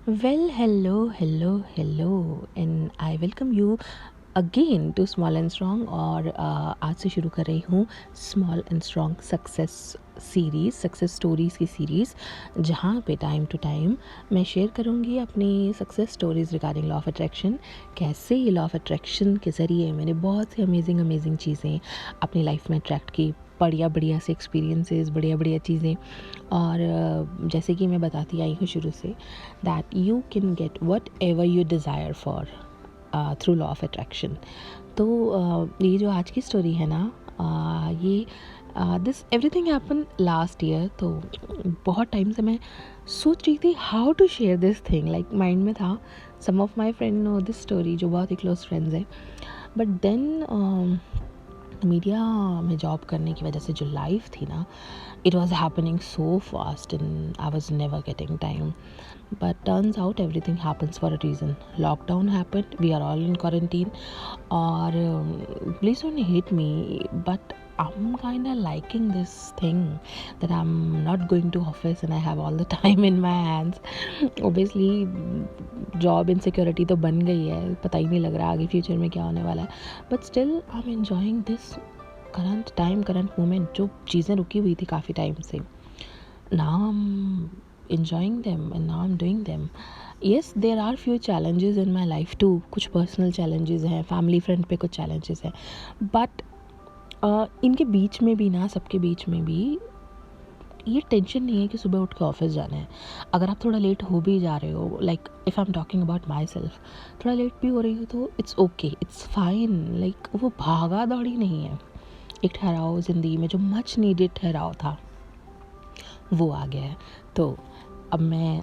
Hello, and I welcome you again to Small and Strong. और आज से शुरू कर रही हूँ small and strong success stories की सीरीज़, जहाँ पे टाइम टू टाइम मैं शेयर करूँगी अपनी success stories regarding law of attraction. कैसे ये लॉ ऑफ अट्रैक्शन के ज़रिए मैंने बहुत सी अमेजिंग चीज़ें अपनी लाइफ में अट्रैक्ट की, बढ़िया से एक्सपीरियंसेस, बढ़िया चीज़ें। और जैसे कि मैं बताती आई हूँ शुरू से, that you can get whatever you desire for through law of attraction. तो ये जो आज की स्टोरी है ना, ये this everything happen last year. तो बहुत टाइम से मैं सोच रही थी how to share this thing, like mind में था। Some of my friend know this story, जो बहुत ही क्लोज फ्रेंड्स हैं। बट देन मीडिया में जॉब करने की वजह से जो लाइफ थी ना, it was happening so fast and I was never getting time. But turns out everything happens for a reason. Lockdown happened, we are all in quarantine. Or please don't hate me, but I'm kind of liking this thing that I'm not going to office and I have all the time in my hands. Obviously job insecurity तो बन गई है, पता ही नहीं लग रहा आगे future में क्या होने वाला है। But still I'm enjoying this current moment. जो चीज़ें रुकी हुई थी काफ़ी टाइम से, now I'm enjoying them and now I'm doing them. Yes, there are few challenges in my life too. कुछ पर्सनल चैलेंजेस हैं, फैमिली फ्रंट पे कुछ चैलेंजेस हैं, बट इनके बीच में भी ना, सबके बीच में भी ये टेंशन नहीं है कि सुबह उठ के ऑफिस जाना है। अगर आप थोड़ा लेट हो भी जा रहे हो, like if I am talking about my self, थोड़ा लेट भी हो रही हो तो it's okay, it's fine. Like वो भागा दौड़ी नहीं है। एक ठहराव ज़िंदगी में, जो मच नीडेड ठहराव था, वो आ गया है। तो अब मैं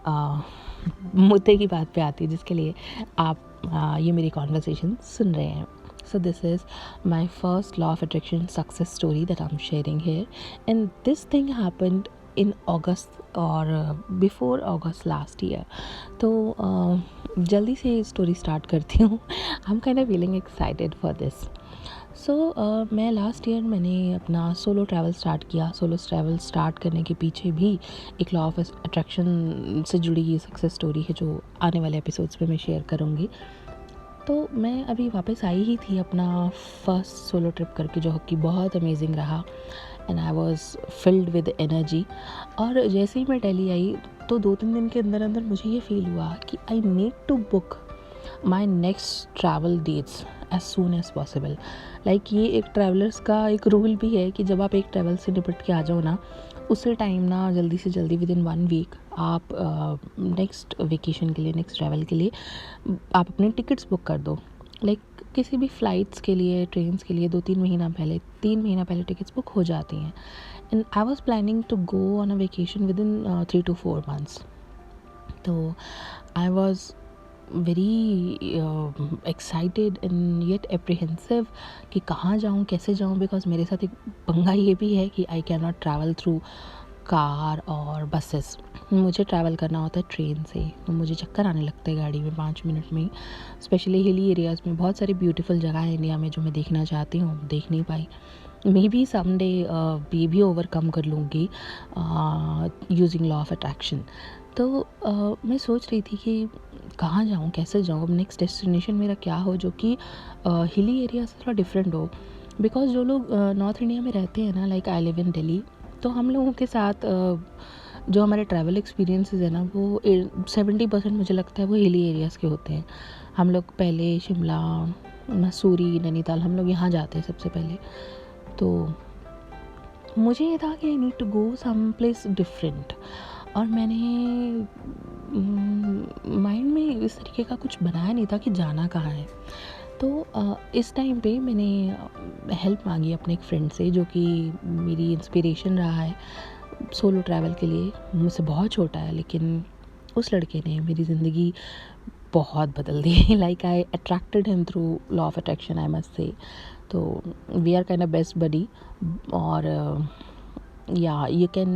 मुद्दे की बात पे आती हूँ, जिसके लिए आप ये मेरी कॉन्वर्सेशन सुन रहे हैं। So this is my first law of attraction success story that I'm sharing here, and this thing happened in August or before August last year. तो जल्दी से स्टोरी स्टार्ट करती हूँ। I'm kind of feeling excited for this. सो मैं last year मैंने अपना solo travel start किया। Solo travel start करने के पीछे भी एक लॉ ऑफ अट्रैक्शन से जुड़ी ये सक्सेस स्टोरी है, जो आने वाले एपिसोड्स पे मैं शेयर करूँगी। तो मैं अभी वापस आई ही थी अपना फर्स्ट सोलो ट्रिप करके, जो कि बहुत अमेजिंग रहा, and I was filled with energy. और जैसे ही मैं दिल्ली आई तो 2-3 दिन के अंदर मुझे ये फील हुआ कि I need to book my next travel dates as soon as possible. Like ये एक ट्रैवलर्स का एक रूल भी है कि जब आप एक ट्रैवल से निपट के आ जाओ ना, उसी टाइम ना जल्दी से जल्दी विदिन 1 वीक आप नेक्स्ट वेकेशन के लिए, नेक्स्ट ट्रैवल के लिए आप अपने टिकट्स बुक कर दो। लाइक किसी भी फ़्लाइट्स के लिए, ट्रेन्स के लिए 2-3 महीना पहले, 3 महीना पहले टिकट्स बुक हो जाती हैं। And I was planning to go on a vacation within 3 to 4 months. तो I was very excited and yet apprehensive कि कहाँ जाऊँ, कैसे जाऊँ, बिकॉज मेरे साथ एक पंगा ये भी है कि I can not travel through car और बसेस। मुझे ट्रैवल करना होता है ट्रेन से, तो मुझे चक्कर आने लगते हैं गाड़ी में 5 मिनट में ही। स्पेशली हिली एरियाज़ में बहुत सारी ब्यूटीफुल जगह है इंडिया में जो मैं देखना चाहती हूँ, देख नहीं पाई। मे बी समडे ये भी ओवरकम कर लूँगी यूजिंग लॉ ऑफ अट्रैक्शन। तो मैं सोच रही थी कि कहाँ जाऊँ, कैसे जाऊँ, अब नेक्स्ट डेस्टिनेशन मेरा क्या हो जो कि हिली एरिया से थोड़ा डिफरेंट हो। बिकॉज जो लोग नॉर्थ इंडिया में रहते हैं ना, like I live in Delhi, तो हम लोगों के साथ जो हमारे ट्रैवल एक्सपीरियंसेस है ना, वो 70% मुझे लगता है वो हिली एरियाज़ के होते हैं। हम लोग पहले शिमला, मसूरी, नैनीताल, हम लोग यहाँ जाते हैं सबसे पहले। तो मुझे ये था कि I need to go some place different, और मैंने माइंड में इस तरीके का कुछ बनाया नहीं था कि जाना कहाँ है। तो इस टाइम पे मैंने हेल्प मांगी अपने एक फ्रेंड से, जो कि मेरी इंस्पिरेशन रहा है सोलो ट्रैवल के लिए। मुझसे बहुत छोटा है, लेकिन उस लड़के ने मेरी ज़िंदगी बहुत बदल दी। Like I attracted him through law of attraction, I must say. तो we are kind of best buddy. और yeah, you can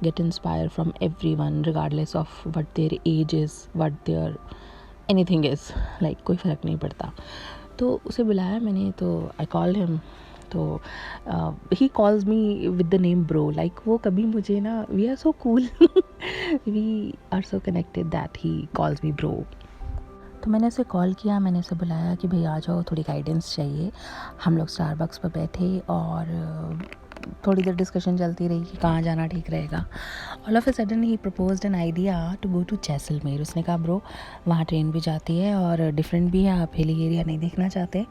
get inspired from everyone regardless of what their age is, what their anything is, like कोई फ़र्क नहीं पड़ता। तो उसे बुलाया मैंने, तो आई कॉल्ड हिम तो he calls me with the name bro, like वो कभी मुझे ना, we are so cool, we are so connected that he calls me bro. तो मैंने उसे कॉल किया, मैंने उसे बुलाया कि भाई आ जाओ, थोड़ी गाइडेंस चाहिए। हम लोग स्टारबक्स पर बैठे और थोड़ी देर डिस्कशन चलती रही कि कहाँ जाना ठीक रहेगा। All of a sudden he proposed an idea to go to Jaisalmer. उसने कहा ब्रो वहाँ ट्रेन भी जाती है और डिफरेंट भी है, आप हिली एरिया नहीं देखना चाहते।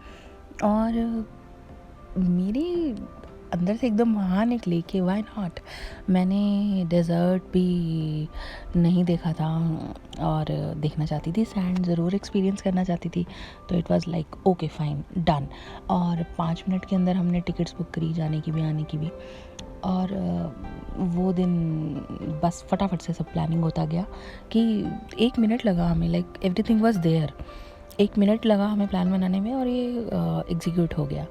और मेरे अंदर से एकदम वहाँ निकली कि वाई नॉट। मैंने डेज़र्ट भी नहीं देखा था और देखना चाहती थी, सैंड ज़रूर एक्सपीरियंस करना चाहती थी। तो it was like okay fine done. और 5 मिनट के अंदर हमने टिकट्स बुक करी, जाने की भी आने की भी। और वो दिन बस फटाफट से सब प्लानिंग होता गया कि 1 मिनट लगा हमें, like everything was there. 1 minute लगा हमें प्लान बनाने में और ये एग्जीक्यूट हो गया।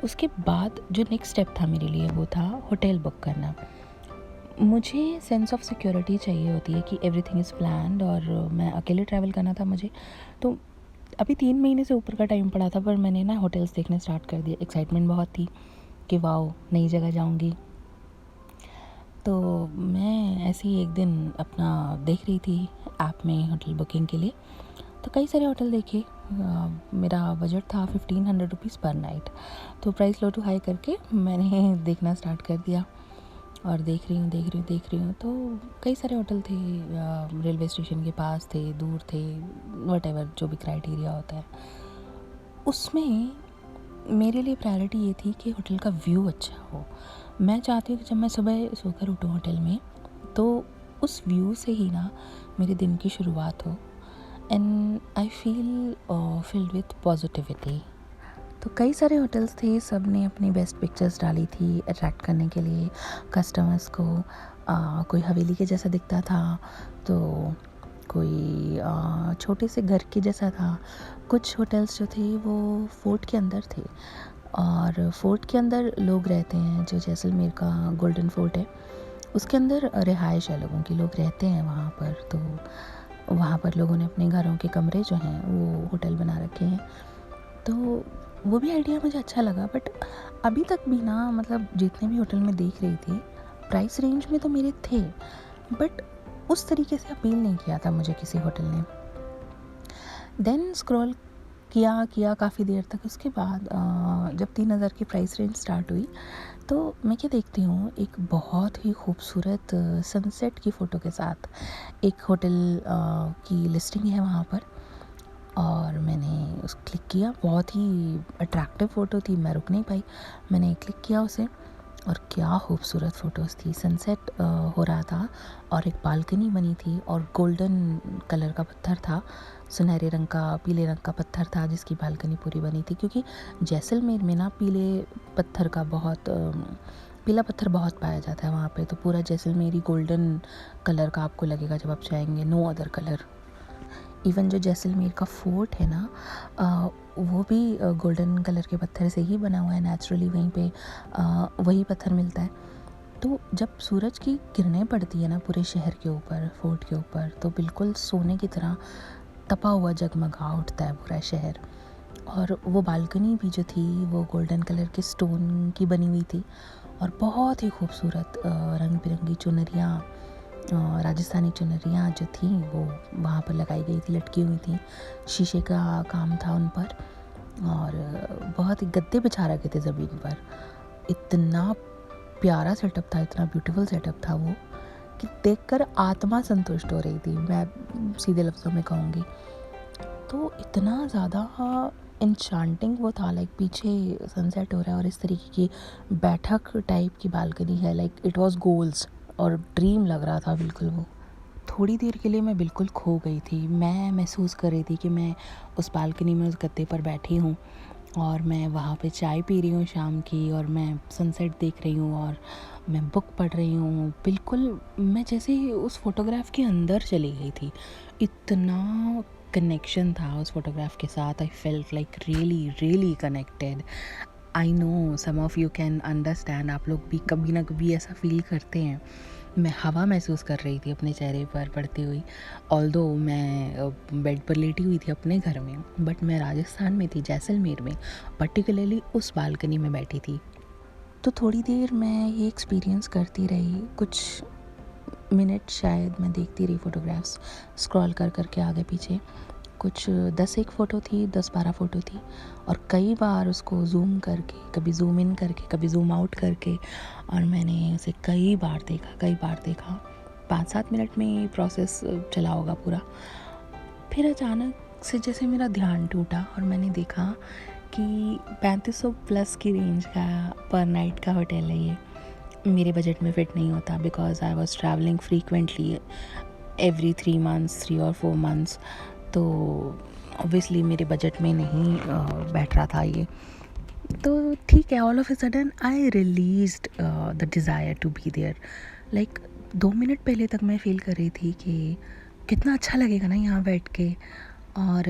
उसके बाद जो नेक्स्ट स्टेप था मेरे लिए वो था होटल बुक करना। मुझे सेंस ऑफ सिक्योरिटी चाहिए होती है कि एवरीथिंग इज़ प्लान्ड, और मैं अकेले ट्रैवल करना था मुझे। तो अभी 3 महीने से ऊपर का टाइम पड़ा था, पर मैंने ना होटल्स देखने स्टार्ट कर दिए। एक्साइटमेंट बहुत थी कि वाओ नई जगह जाऊंगी। तो मैं ऐसे ही एक दिन अपना देख रही थी ऐप में होटल बुकिंग के लिए, तो कई सारे होटल देखे। मेरा बजट था 1500 रुपीज़ पर नाइट। तो प्राइस लो टू हाई करके मैंने देखना स्टार्ट कर दिया और देख रही हूँ। तो कई सारे होटल थे, रेलवे स्टेशन के पास थे, दूर थे, वट जो भी क्राइटेरिया होता है। उसमें मेरे लिए प्रायोरिटी ये थी कि होटल का व्यू अच्छा हो। मैं चाहती हूँ कि जब मैं सुबह सोकर उठूँ होटल में, तो उस व्यू से ही ना मेरे दिन की शुरुआत हो, and I feel filled with positivity. तो कई सारे होटल्स थे, सब ने अपनी बेस्ट पिक्चर्स डाली थी अट्रैक्ट करने के लिए कस्टमर्स को। कोई हवेली के जैसा दिखता था, तो कोई छोटे से घर के जैसा था। कुछ होटल्स जो थे वो फोर्ट के अंदर थे, और फोर्ट के अंदर लोग रहते हैं। जो जैसलमेर का गोल्डन फोर्ट है उसके अंदर रिहाइश है लोगों की, लोग रहते हैं वहाँ पर। तो वहाँ पर लोगों ने अपने घरों के कमरे जो हैं वो होटल बना रखे हैं। तो वो भी आइडिया मुझे अच्छा लगा, बट अभी तक भी ना, मतलब जितने भी होटल में देख रही थी प्राइस रेंज में तो मेरे थे, बट उस तरीके से अपील नहीं किया था मुझे किसी होटल ने। देन स्क्रॉल किया काफ़ी देर तक। उसके बाद जब 3000 की प्राइस रेंज स्टार्ट हुई, तो मैं क्या देखती हूँ, एक बहुत ही खूबसूरत सनसेट की फ़ोटो के साथ एक होटल की लिस्टिंग है वहाँ पर। और मैंने उस क्लिक किया, बहुत ही अट्रैक्टिव फ़ोटो थी, मैं रुक नहीं पाई, मैंने क्लिक किया उसे। और क्या खूबसूरत फ़ोटोज़ थी। सनसेट हो रहा था और एक बालकनी बनी थी, और गोल्डन कलर का पत्थर था, सुनहरे रंग का, पीले रंग का पत्थर था जिसकी बालकनी पूरी बनी थी। क्योंकि जैसलमेर में ना पीला पत्थर बहुत पाया जाता है वहाँ पे। तो पूरा जैसलमेरी गोल्डन कलर का आपको लगेगा जब आप जाएंगे, नो अदर कलर। इवन जो जैसलमेर का फोर्ट है ना, वो भी गोल्डन कलर के पत्थर से ही बना हुआ है नेचुरली। वहीं पे वही पत्थर मिलता है। तो जब सूरज की किरणें पड़ती है ना पूरे शहर के ऊपर, फोर्ट के ऊपर, तो बिल्कुल सोने की तरह तपा हुआ जगमगा उठता है पूरा शहर। और वो बालकनी भी जो थी वो गोल्डन कलर के स्टोन की बनी हुई थी, और बहुत ही खूबसूरत रंग बिरंगी चुनरियाँ, राजस्थानी चुनरियाँ जो थी वो वहाँ पर लगाई गई थी, लटकी हुई थी। शीशे का काम था उन पर, और बहुत ही गद्दे बिछा रखे थे ज़मीन पर। इतना प्यारा सेटअप था, इतना ब्यूटीफुल सेटअप था वो, कि देखकर आत्मा संतुष्ट हो रही थी, मैं सीधे लफ्ज़ों में कहूँगी। तो इतना ज़्यादा इंशांटिंग वो था, लाइक पीछे सनसेट हो रहा है और इस तरीके की बैठक टाइप की बालकनी है, लाइक इट वाज गोल्स, और ड्रीम लग रहा था बिल्कुल वो। थोड़ी देर के लिए मैं बिल्कुल खो गई थी। मैं महसूस कर रही थी कि मैं उस बालकनी में उस गद्दे पर बैठी हूँ, और मैं वहाँ पे चाय पी रही हूँ शाम की, और मैं सनसेट देख रही हूँ, और मैं बुक पढ़ रही हूँ। बिल्कुल मैं जैसे ही उस फ़ोटोग्राफ के अंदर चली गई थी। इतना कनेक्शन था उस फोटोग्राफ के साथ। I felt like really really connected. I know some of you can understand, आप लोग भी कभी ना कभी ऐसा फील करते हैं मैं हवा महसूस कर रही थी अपने चेहरे पर पड़ती हुई। ऑल्दो मैं बेड पर लेटी हुई थी अपने घर में, बट मैं राजस्थान में थी, जैसलमेर में, पर्टिकुलरली उस बालकनी में बैठी थी। तो थोड़ी देर मैं ये एक्सपीरियंस करती रही, कुछ मिनट शायद मैं देखती रही फ़ोटोग्राफ्स, स्क्रॉल कर के आगे पीछे। कुछ 10 एक फ़ोटो थी, 10-12 फ़ोटो थी, और कई बार उसको ज़ूम करके, कभी ज़ूम इन करके, कभी ज़ूम आउट करके, और मैंने उसे कई बार देखा। 5-7 मिनट में ये प्रोसेस चला होगा पूरा। फिर अचानक से जैसे मेरा ध्यान टूटा और मैंने देखा कि 3500 प्लस की रेंज का पर नाइट का होटल है ये। मेरे बजट में फ़िट नहीं होता, because I was travelling frequently every 3 months, 3 और 4 मंथ्स। तो ऑब्वियसली मेरे बजट में नहीं बैठ रहा था ये। तो ठीक है, all of a sudden I released the desire to be there. Like 2 minute पहले तक मैं फ़ील कर रही थी कि कितना अच्छा लगेगा ना यहाँ बैठ के, और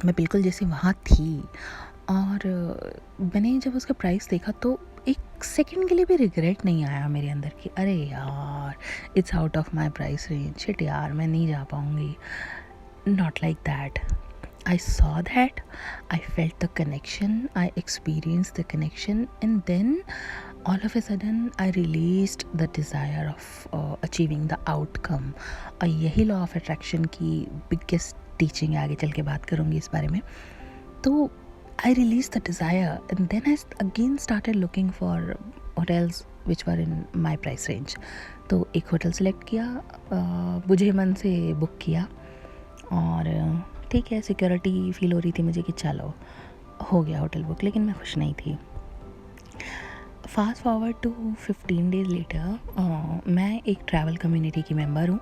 मैं बिल्कुल जैसे वहाँ थी। और मैंने जब उसका प्राइस देखा तो एक सेकंड के लिए भी रिग्रेट नहीं आया मेरे अंदर कि अरे यार, it's out of my price range, shit यार, मैं नहीं जा पाऊँगी। Not like that. I saw that, I felt the connection, I experienced the connection, and then all of a sudden I released the desire of achieving the outcome. और यही law of attraction की biggest teaching है, आगे चल के बात करूँगी इस बारे में। तो I released the desire, and then I again started looking for hotels which were in my price range. तो एक होटल सेलेक्ट किया, बुझे मन से बुक किया, और ठीक है, सिक्योरिटी फ़ील हो रही थी मुझे कि चलो हो गया होटल बुक, लेकिन मैं खुश नहीं थी। Fast forward to 15 days later, मैं एक ट्रैवल कम्युनिटी की मेंबर हूँ,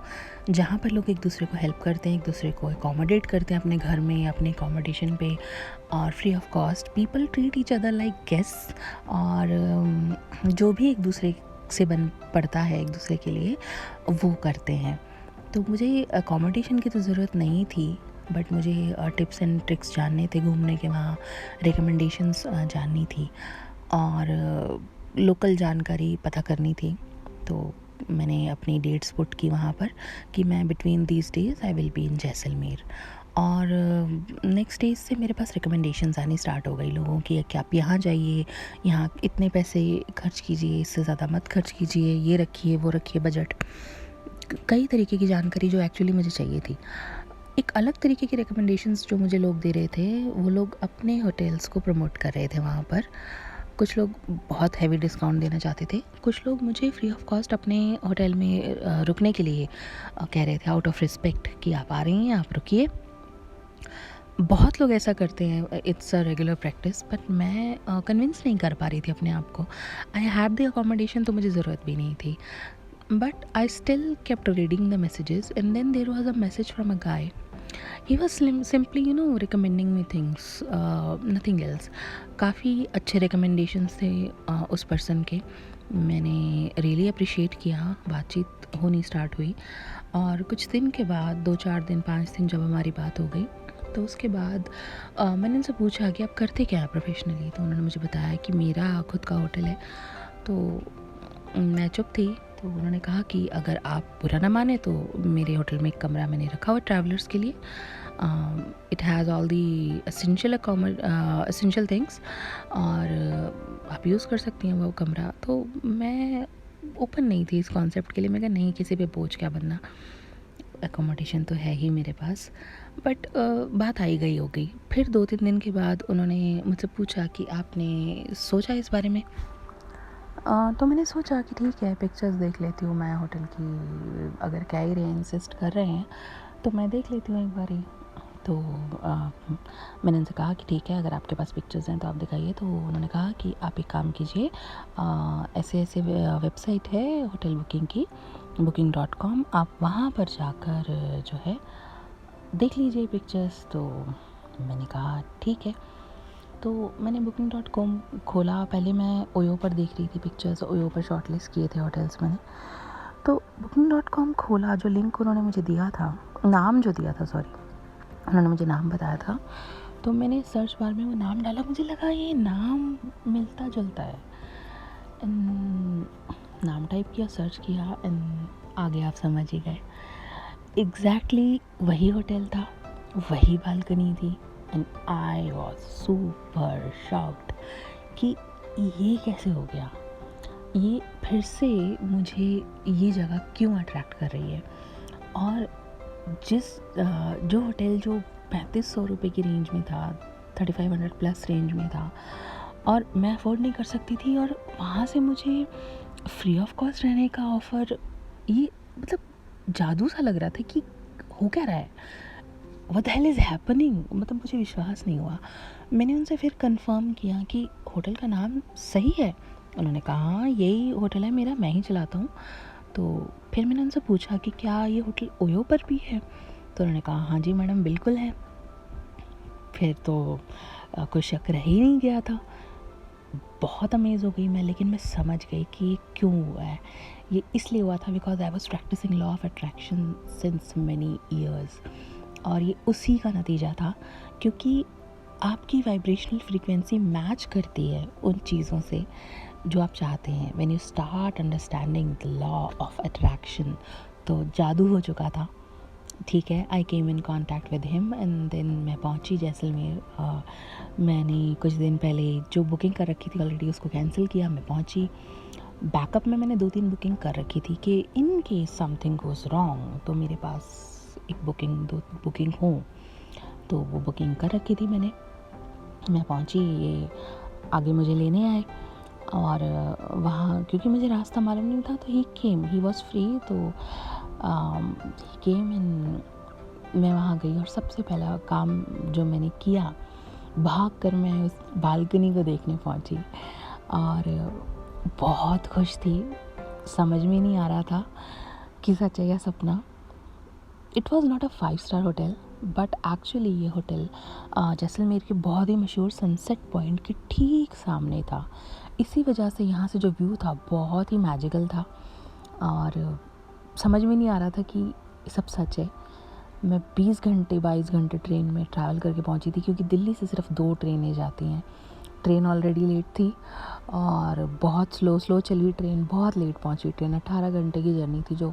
जहाँ पर लोग एक दूसरे को हेल्प करते हैं, एक दूसरे को अकोमोडेट करते हैं अपने घर में, अपने अकोमोडेशन पे, और free of cost. People treat each other like guests, और जो भी एक दूसरे से बन पड़ता है एक दूसरे के लिए, वो करते हैं। तो मुझे अकोमोडेशन की तो ज़रूरत नहीं थी, बट मुझे टिप्स एंड ट्रिक्स जानने थे घूमने के, वहाँ रिकमेंडेशंस जाननी थी, और लोकल जानकारी पता करनी थी। तो मैंने अपनी डेट्स पुट की वहाँ पर कि मैं between these days I will be in Jaisalmer. और नेक्स्ट डेज से मेरे पास रिकमेंडेशंस आनी स्टार्ट हो गई लोगों की कि आप यहाँ जाइए, यहाँ इतने पैसे खर्च कीजिए, इससे ज़्यादा मत खर्च कीजिए, ये रखिए, वो रखिए बजट। कई तरीके की जानकारी जो एक्चुअली मुझे चाहिए थी। एक अलग तरीके की रिकमेंडेशंस जो मुझे लोग दे रहे थे, वो लोग अपने होटल्स को प्रमोट कर रहे थे वहाँ पर। कुछ लोग बहुत हैवी डिस्काउंट देना चाहते थे, कुछ लोग मुझे फ्री ऑफ कॉस्ट अपने होटल में रुकने के लिए कह रहे थे, आउट ऑफ रिस्पेक्ट, कि आप आ रही हैं, आप रुकिए। बहुत लोग ऐसा करते हैं, it's a regular practice, but मैं कन्विंस नहीं कर पा रही थी अपने आप को। आई हैव द अकोमोडेशन, तो मुझे ज़रूरत भी नहीं थी, but I still kept reading the messages, and then there was a message from a guy. He was simply, recommending me things, nothing else. काफ़ी अच्छे recommendations थे उस पर्सन के। मैंने रियली अप्रिशिएट किया, बातचीत होनी स्टार्ट हुई, और कुछ दिन के बाद, 2-4 दिन, 5 दिन जब हमारी बात हो गई, तो उसके बाद मैंने उनसे पूछा कि आप करते क्या हैं प्रोफेशनली। तो उन्होंने मुझे बताया कि मेरा खुद का होटल है। तो मैं चुप थी। तो उन्होंने कहा कि अगर आप बुरा ना माने तो मेरे होटल में एक कमरा मैंने रखा हुआ ट्रैवलर्स के लिए, it has all the essential things, और आप यूज़ कर सकती हैं वो कमरा। तो मैं ओपन नहीं थी इस कॉन्सेप्ट के लिए। मैं कहा नहीं, किसी पे बोझ क्या बनना, एकोमोडेशन तो है ही मेरे पास। बट बात आई गई हो गई। फिर 2-3 दिन के बाद उन्होंने मुझसे पूछा कि आपने सोचा इस बारे में। तो मैंने सोचा कि ठीक है, पिक्चर्स देख लेती हूँ मैं होटल की, अगर कह ही रहे हैं, इंसिस्ट कर रहे हैं, तो मैं देख लेती हूँ एक बारी। तो मैंने उनसे कहा कि ठीक है, अगर आपके पास पिक्चर्स हैं तो आप दिखाइए। तो उन्होंने कहा कि आप एक काम कीजिए, ऐसे ऐसे वेबसाइट है होटल बुकिंग की, booking.com, आप वहाँ पर जाकर जो है देख लीजिए पिक्चर्स। तो मैंने कहा ठीक है। तो मैंने booking.com खोला। पहले मैं ओयो पर देख रही थी पिक्चर्स, ओयो पर शॉर्टलिस्ट किए थे होटल्स मैंने। तो booking.com खोला, जो लिंक उन्होंने मुझे दिया था, नाम जो दिया था, सॉरी, उन्होंने मुझे नाम बताया था, तो मैंने सर्च बार में वो नाम डाला, मुझे लगा ये नाम मिलता जुलता है। नाम टाइप किया, सर्च किया एंड आगे आप समझ ही गए। एग्जैक्टली वही होटल था, वही बालकनी थी and I was super shocked कि ये कैसे हो गया, ये फिर से मुझे ये जगह क्यों अट्रैक्ट कर रही है। और जो होटल जो 3500 रुपये की रेंज में था, 3500 प्लस रेंज में था और मैं अफोर्ड नहीं कर सकती थी, और वहाँ से मुझे फ्री ऑफ कॉस्ट रहने का ऑफ़र, ये मतलब जादू सा लग रहा था कि हो क्या रहा है, what the hell is happening. मतलब मुझे विश्वास नहीं हुआ। मैंने उनसे फिर कंफर्म किया कि होटल का नाम सही है। उन्होंने कहा हाँ यही होटल है मेरा, मैं ही चलाता हूँ। तो फिर मैंने उनसे पूछा कि क्या ये होटल ओयो पर भी है, तो उन्होंने कहा हाँ जी मैडम बिल्कुल है। फिर तो कोई शक रह ही नहीं गया था। बहुत अमेज़ हो गई मैं, लेकिन मैं समझ गई कि ये क्यों हुआ है। ये इसलिए हुआ था because I was practising law of attraction since many years, और ये उसी का नतीजा था, क्योंकि आपकी वाइब्रेशनल फ्रीक्वेंसी मैच करती है उन चीज़ों से जो आप चाहते हैं। When you start understanding the law of attraction, तो जादू हो चुका था। ठीक है, I came in contact with him and then मैं पहुंची जैसलमेर। मैंने कुछ दिन पहले जो बुकिंग कर रखी थी ऑलरेडी उसको कैंसिल किया, मैं पहुंची। बैकअप में मैंने 2-3 बुकिंग कर रखी थी कि in case something goes wrong तो मेरे पास एक दो बुकिंग हो, तो वो बुकिंग कर रखी थी मैंने। मैं पहुंची, ये आगे मुझे लेने आए और वहाँ क्योंकि मुझे रास्ता मालूम नहीं था, तो ही वॉज फ्री, तो ही केम एंड मैं वहाँ गई और सबसे पहला काम जो मैंने किया, भाग कर मैं उस बालकनी को देखने पहुँची और बहुत खुश थी। समझ में नहीं आ रहा था कि सच है या सपना। It was not a 5 star hotel, but actually ये होटल जैसलमेर के बहुत ही मशहूर सनसेट पॉइंट के ठीक सामने था। इसी वजह से यहाँ से जो व्यू था बहुत ही मैजिकल था और समझ में नहीं आ रहा था कि सब सच है। मैं 22 घंटे ट्रेन में ट्रैवल करके पहुँची थी, क्योंकि दिल्ली से सिर्फ 2 ट्रेनें जाती हैं। ट्रेन ऑलरेडी लेट थी और बहुत स्लो चली ट्रेन, बहुत लेट पहुँची ट्रेन। 18 घंटे की जर्नी थी, जो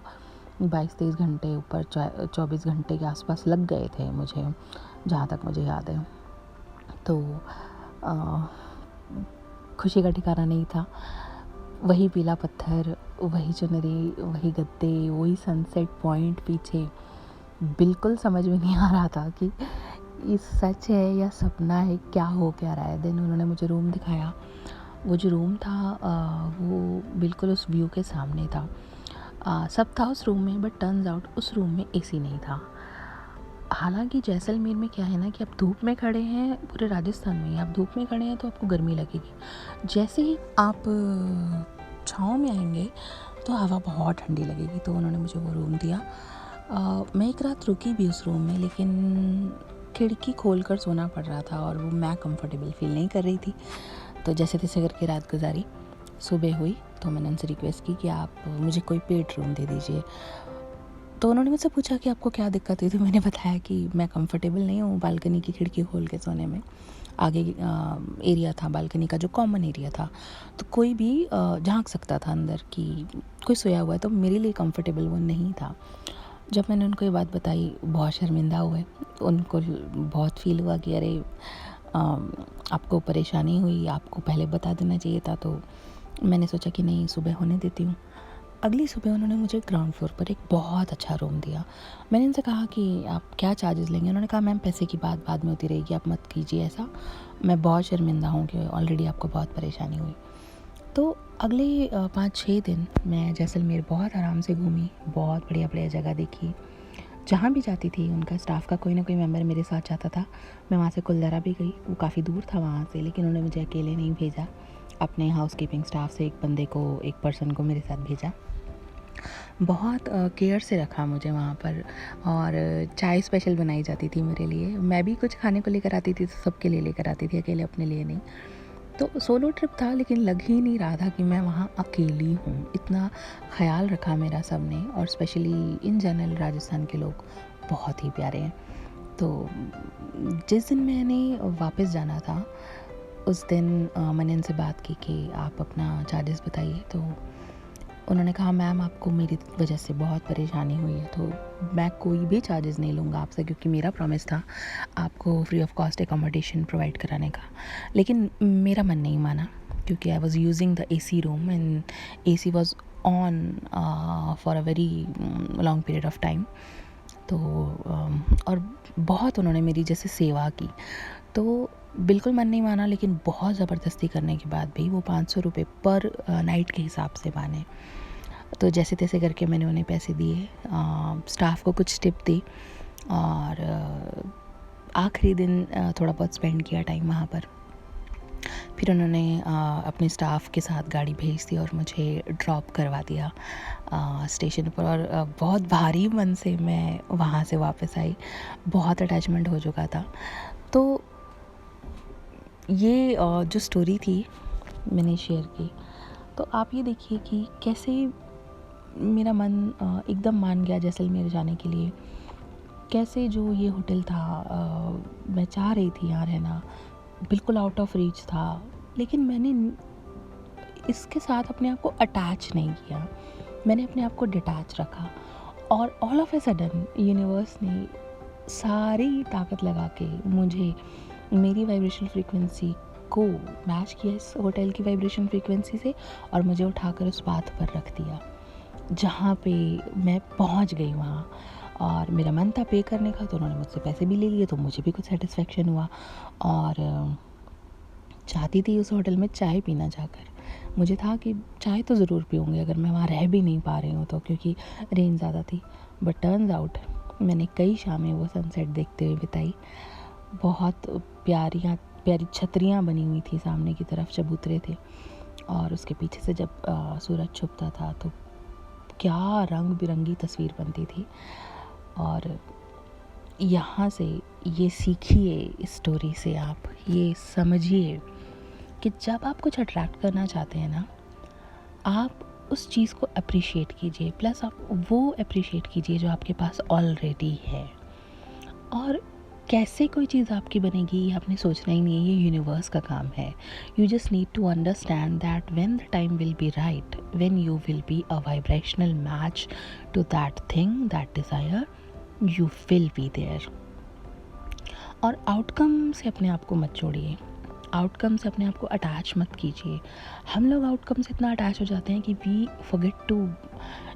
22-23 घंटे ऊपर 24 घंटे के आसपास लग गए थे मुझे, जहाँ तक मुझे याद है। तो खुशी का ठिकाना नहीं था। वही पीला पत्थर, वही चुनरी, वही गद्दे, वही सनसेट पॉइंट पीछे। बिल्कुल समझ में नहीं आ रहा था कि ये सच है या सपना है, क्या हो क्या रहा है। देन उन्होंने मुझे रूम दिखाया। वो जो रूम था वो बिल्कुल उस व्यू के सामने था। सब था उस रूम में, बट टर्न्स आउट उस रूम में एसी नहीं था। हालांकि जैसलमेर में क्या है ना कि आप धूप में खड़े हैं, पूरे राजस्थान में आप धूप में खड़े हैं तो आपको गर्मी लगेगी। जैसे ही आप छाँव में आएंगे तो हवा बहुत ठंडी लगेगी। तो उन्होंने मुझे वो रूम दिया। मैं एक रात रुकी भी उस रूम में, लेकिन खिड़की खोलकर सोना पड़ रहा था और वो मैं कंफर्टेबल फील नहीं कर रही थी। तो जैसे तैसे करके रात गुजारी। सुबह हुई तो मैंने उनसे रिक्वेस्ट की कि आप मुझे कोई पेड रूम दे दीजिए। तो उन्होंने मुझसे पूछा कि आपको क्या दिक्कत हुई, तो मैंने बताया कि मैं कंफर्टेबल नहीं हूँ बालकनी की खिड़की खोल के सोने में। आगे एरिया था बालकनी का जो कॉमन एरिया था, तो कोई भी झांक सकता था अंदर कि कोई सोया हुआ है, तो मेरे लिए कंफर्टेबल वो नहीं था। जब मैंने उनको ये बात बताई, बहुत शर्मिंदा हुए। उनको बहुत फील हुआ कि अरे आपको परेशानी हुई, आपको पहले बता देना चाहिए था। तो मैंने सोचा कि नहीं, सुबह होने देती हूँ। अगली सुबह उन्होंने मुझे ग्राउंड फ्लोर पर एक बहुत अच्छा रूम दिया। मैंने उनसे कहा कि आप क्या चार्जेस लेंगे। उन्होंने कहा मैम पैसे की बात बाद में होती रहेगी, आप मत कीजिए ऐसा, मैं बहुत शर्मिंदा हूँ कि ऑलरेडी आपको बहुत परेशानी हुई। तो अगले 5-6 दिन मैं जैसलमेर बहुत आराम से घूमी, बहुत बढ़िया बढ़िया जगह देखी। जहाँ भी जाती थी उनका स्टाफ का कोई ना कोई मेम्बर मेरे साथ जाता था। मैं वहाँ से कुलदरा भी गई, वो काफ़ी दूर था वहाँ से, लेकिन उन्होंने मुझे अकेले नहीं भेजा। अपने हाउस कीपिंग स्टाफ से एक पर्सन को मेरे साथ भेजा। बहुत केयर से रखा मुझे वहाँ पर, और चाय स्पेशल बनाई जाती थी मेरे लिए। मैं भी कुछ खाने को लेकर आती थी तो सबके लिए लेकर आती थी, अकेले अपने लिए नहीं। तो सोलो ट्रिप था, लेकिन लग ही नहीं रहा था कि मैं वहाँ अकेली हूँ। इतना ख्याल रखा मेरा सब ने, और स्पेशली इन जनरल राजस्थान के लोग बहुत ही प्यारे हैं। तो जिस दिन मैंने वापस जाना था उस दिन मैंने इनसे बात की कि आप अपना चार्जेस बताइए। तो उन्होंने कहा मैम आपको मेरी वजह से बहुत परेशानी हुई है तो मैं कोई भी चार्जेस नहीं लूँगा आपसे, क्योंकि मेरा प्रॉमिस था आपको free of cost accommodation provide कराने का। लेकिन मेरा मन नहीं माना, क्योंकि I was using the AC room and AC was on for a very long period of time. तो और बहुत उन्होंने मेरी जैसे सेवा की, तो बिल्कुल मन नहीं माना, लेकिन बहुत ज़बरदस्ती करने के बाद भी वो 500 रुपये पर नाइट के हिसाब से माने। तो जैसे तैसे करके मैंने उन्हें पैसे दिए, स्टाफ को कुछ टिप दी, और आखिरी दिन थोड़ा बहुत स्पेंड किया टाइम वहाँ पर। फिर उन्होंने अपने स्टाफ के साथ गाड़ी भेज दी और मुझे ड्रॉप करवा दिया स्टेशन पर, और बहुत भारी मन से मैं वहाँ से वापस आई। बहुत अटैचमेंट हो चुका था। तो ये जो स्टोरी थी मैंने शेयर की, तो आप ये देखिए कि कैसे मेरा मन एकदम मान गया जैसलमेर जाने के लिए। कैसे जो ये होटल था, मैं चाह रही थी यहाँ रहना, बिल्कुल आउट ऑफ रीच था, लेकिन मैंने इसके साथ अपने आप को अटैच नहीं किया, मैंने अपने आप को डिटैच रखा। और all of a sudden universe ने सारी ताकत लगा के मुझे मेरी वाइब्रेशनल फ्रीक्वेंसी को मैच किया इस होटल की वाइब्रेशन फ्रीक्वेंसी से, और मुझे उठाकर उस बात पर रख दिया जहाँ पे मैं पहुँच गई वहाँ। और मेरा मन था पे करने का, तो उन्होंने मुझसे पैसे भी ले लिए, तो मुझे भी कुछ सेटिस्फेक्शन हुआ। और चाहती थी उस होटल में चाय पीना जाकर। मुझे था कि चाय तो ज़रूर पीऊँगी अगर मैं वहाँ रह भी नहीं पा रही हूँ तो, क्योंकि रेंज ज़्यादा थी। बट टर्न्स आउट मैंने कई शामें वो सनसेट देखते हुए बिताई। बहुत प्यारी छतरियाँ बनी हुई थी सामने की तरफ जब उतरे थे, और उसके पीछे से जब सूरज छुपता था तो क्या रंग बिरंगी तस्वीर बनती थी। और यहाँ से ये सीखिए इस स्टोरी से, आप ये समझिए कि जब आप कुछ अट्रैक्ट करना चाहते हैं ना, आप उस चीज़ को अप्रिशिएट कीजिए, प्लस आप वो अप्रिशिएट कीजिए जो आपके पास ऑलरेडी है। और कैसे कोई चीज़ आपकी बनेगी ये आपने सोचना ही नहीं है, ये यूनिवर्स का काम है। You just need to understand that when the time will be right, when you will be a vibrational match to that thing, that desire, you will be there. और आउटकम से अपने आप को मत जोड़िए, आउटकम से अपने आप को अटैच मत कीजिए। हम लोग आउटकम से इतना अटैच हो जाते हैं कि we forget to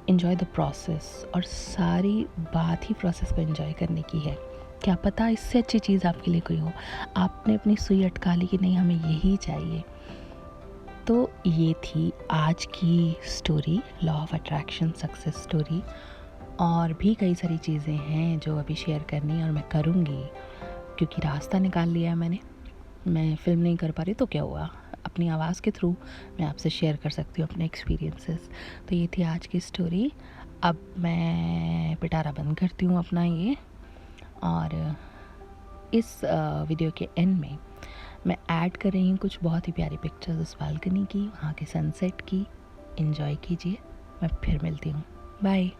enjoy the process, और सारी बात ही प्रोसेस को एन्जॉय करने की है। क्या पता इससे अच्छी चीज़ आपके लिए कोई हो। आपने अपनी सुई अटका ली कि नहीं हमें यही चाहिए। तो ये थी आज की story, law of attraction success story. और भी कई सारी चीज़ें हैं जो अभी शेयर करनी और मैं करूँगी, क्योंकि रास्ता निकाल लिया है मैंने। मैं फ़िल्म नहीं कर पा रही तो क्या हुआ, अपनी आवाज़ के थ्रू मैं आपसे शेयर कर सकती हूँ अपने एक्सपीरियंसेस। तो ये थी आज की स्टोरी। अब मैं पिटारा बंद करती हूँ अपना ये, और इस वीडियो के एंड में मैं ऐड कर रही हूँ कुछ बहुत ही प्यारी पिक्चर्स उस बालकनी की, वहाँ के सनसेट की। एंजॉय कीजिए। मैं फिर मिलती हूँ। बाय।